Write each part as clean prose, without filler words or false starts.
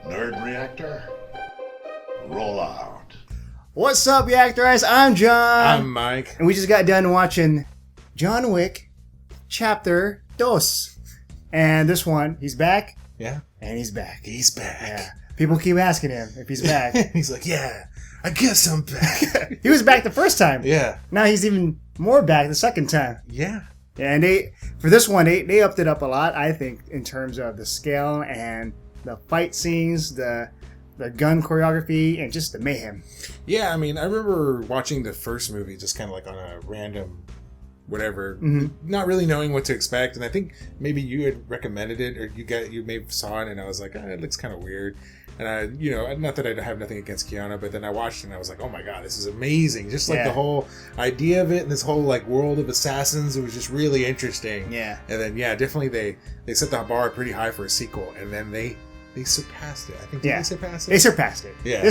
Nerd Reactor, roll out. What's up, Reactorites? I'm John. I'm Mike. And we just got done watching John Wick, Chapter 2. And this one, he's back. Yeah. And he's back. He's back. Yeah. People keep asking him if he's back. He's like, yeah, I guess I'm back. He was back the first time. Yeah. Now he's even more back the second time. Yeah. And for this one, they upped it up a lot, I think, in terms of the scale and the fight scenes, the gun choreography, and just the mayhem. Yeah, I mean, I remember watching the first movie just kind of like on a random whatever, not really knowing what to expect. And I think maybe you had recommended it, or you maybe saw it, and I was like, it looks kind of weird. And I, not that I have nothing against Keanu, but then I watched it and I was like, oh my god, this is amazing. Just like the whole idea of it and this whole like world of assassins, it was just really interesting. Yeah. And then definitely they set the bar pretty high for a sequel, and then they surpassed it. I think they surpassed it. They surpassed it. Yeah.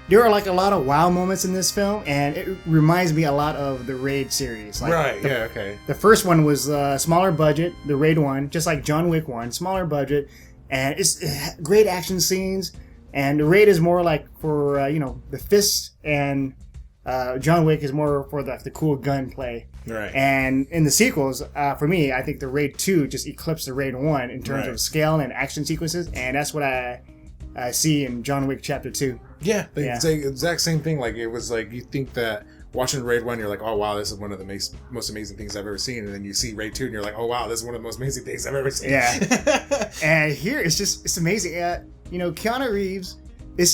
There are like a lot of wow moments in this film, and it reminds me a lot of the Raid series. Like okay. The first one was smaller budget, the Raid one, just like John Wick 1, smaller budget, and it's great action scenes. And the Raid is more like for the fists, and John Wick is more for the cool gunplay. Right. And in the sequels, for me, I think the Raid 2 just eclipsed the Raid 1 in terms of scale and action sequences, and that's what I see in John Wick Chapter 2. Yeah, the exact same thing. Like, it was like, you think that watching Raid 1, you're like, oh wow, this is one of the most amazing things I've ever seen. And then you see Raid 2 and you're like, oh wow, this is one of the most amazing things I've ever seen. Yeah. And here, it's amazing. Keanu Reeves,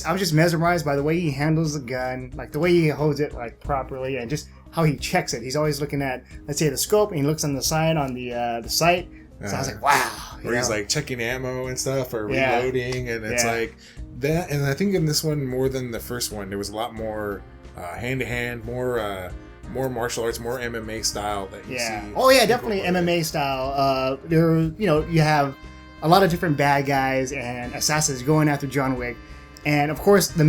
I'm just mesmerized by the way he handles the gun, like the way he holds it like properly, and just how he checks it. He's always looking at, let's say, the scope, and he looks on the side on the sight. So I was like, wow. Or he's like checking ammo and stuff, or reloading, and it's like that. And I think in this one, more than the first one, there was a lot more hand-to-hand, more martial arts, more MMA style that you see. Oh yeah, definitely MMA style. You have a lot of different bad guys and assassins going after John Wick, and of course the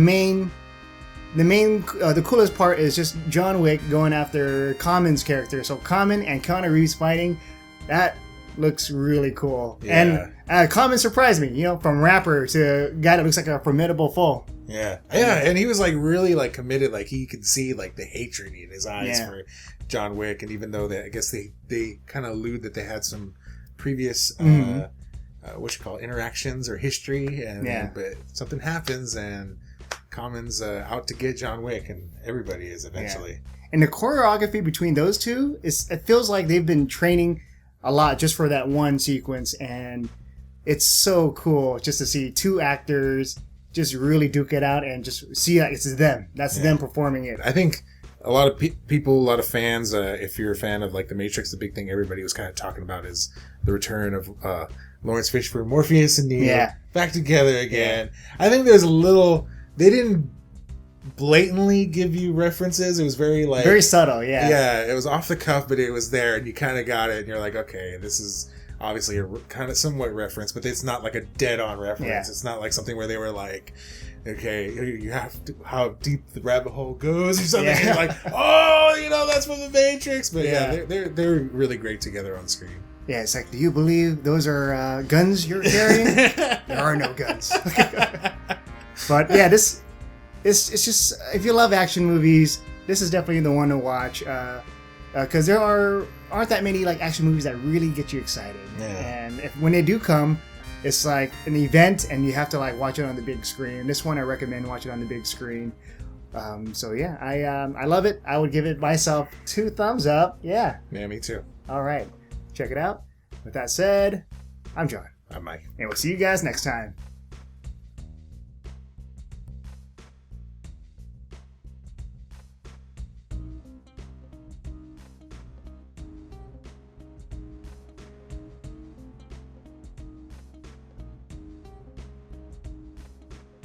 coolest part is just John Wick going after Common's character. So Common and Keanu Reeves fighting, that looks really cool. Yeah. And Common surprised me, from rapper to guy that looks like a formidable foe. Yeah, and he was like really like committed, like he could see like the hatred in his eyes for John Wick, and even though I guess they kind of allude that they had some previous interactions or history, but something happens and Common's out to get John Wick, and everybody is eventually. And the choreography between those two it feels like they've been training a lot just for that one sequence, and it's so cool just to see two actors just really duke it out and just see that it's them. That's them performing it. I think a lot of people, a lot of fans, if you're a fan of like The Matrix, the big thing everybody was kind of talking about is the return of Lawrence Fishburne, Morpheus and Neo back together again. I think there's they didn't blatantly give you references. It was very subtle. Yeah, it was off the cuff, but it was there, and you kind of got it, and you're like, okay, this is obviously a kind of somewhat reference, but it's not like a dead-on reference. It's not like something where they were like, okay, you have to, how deep the rabbit hole goes or something. You're like, oh, that's from The Matrix. But they're really great together on screen. Yeah, it's like, do you believe those are guns you're carrying? There are no guns. But yeah, it's just, if you love action movies, this is definitely the one to watch, because there aren't that many like action movies that really get you excited. And when they do come, it's like an event, and you have to like watch it on the big screen. This one I recommend watching on the big screen. I love it. I would give it myself 2 thumbs up. Yeah, me too. All right, check it out. With that said, I'm John. I'm Mike, and we'll see you guys next time.